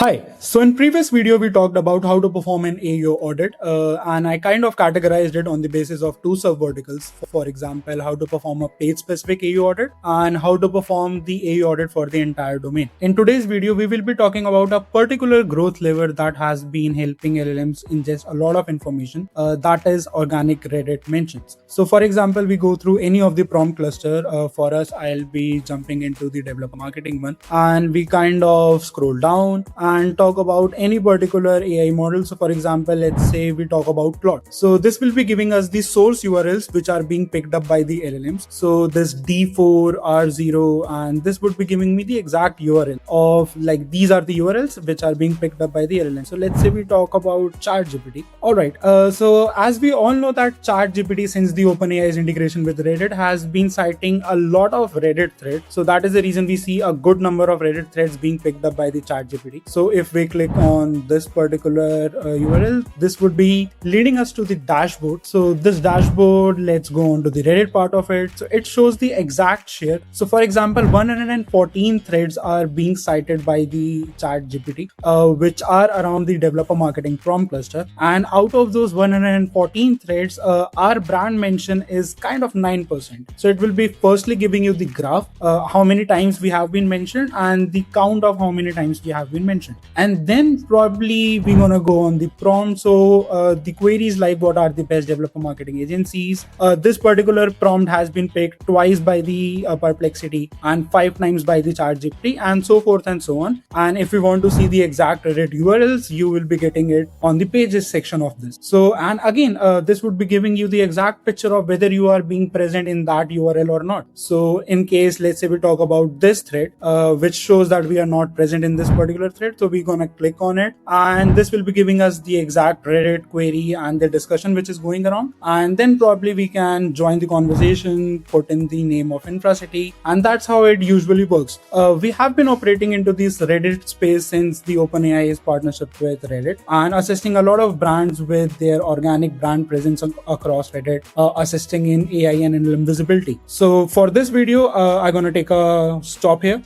Hi. So in previous video, we talked about how to perform an AEO audit, and I kind of categorized it on the basis of two sub-verticals. For example, how to perform a page-specific AEO audit and how to perform the AEO audit for the entire domain. In today's video, we will be talking about a particular growth lever that has been helping LLMs ingest a lot of information, that is organic Reddit mentions. So for example, we go through any of the prompt cluster. For us, I'll be jumping into the developer marketing one, and we kind of scroll down and talk about any particular AI model. So for example, let's say we talk about Claude. So this will be giving us the source URLs which are being picked up by the LLMs. So this D4, R0, and this would be giving me the exact URL of like these are the URLs which are being picked up by the LLM. So let's say we talk about ChatGPT. All right. So as we all know that ChatGPT, since the OpenAI's integration with Reddit, has been citing a lot of Reddit threads. So that is the reason we see a good number of Reddit threads being picked up by the ChatGPT. So if we click on this particular URL, this would be leading us to the dashboard. So this dashboard, let's go on to the Reddit part of it. So it shows the exact share. So for example, 114 threads are being cited by the ChatGPT, which are around the developer marketing prompt cluster. And out of those 114 threads, our brand mention is kind of 9%. So it will be firstly giving you the graph, how many times we have been mentioned and the count of how many times we have been mentioned. And then probably we're gonna go on the prompt. So the queries like what are the best developer marketing agencies. This particular prompt has been picked twice by the Perplexity and 5 times by the ChatGPT, and so forth and so on. And if you want to see the exact Reddit URLs, you will be getting it on the pages section of this. So and again, this would be giving you the exact picture of whether you are being present in that URL or not. So in case, let's say we talk about this thread, which shows that we are not present in this particular thread. So we're gonna click on it, and this will be giving us the exact Reddit query and the discussion which is going around. And then probably we can join the conversation, put in the name of InfraCity, and that's how it usually works. We have been operating into this Reddit space since the OpenAI's partnership with Reddit, and assisting a lot of brands with their organic brand presence across Reddit, assisting in AI and LLM visibility. So for this video, I'm gonna take a stop here.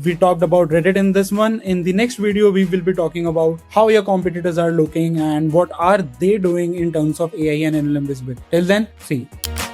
We talked about Reddit in this one. In the next video, we will be talking about how your competitors are looking and what are they doing in terms of AI and LLM visibility. Till then, see you.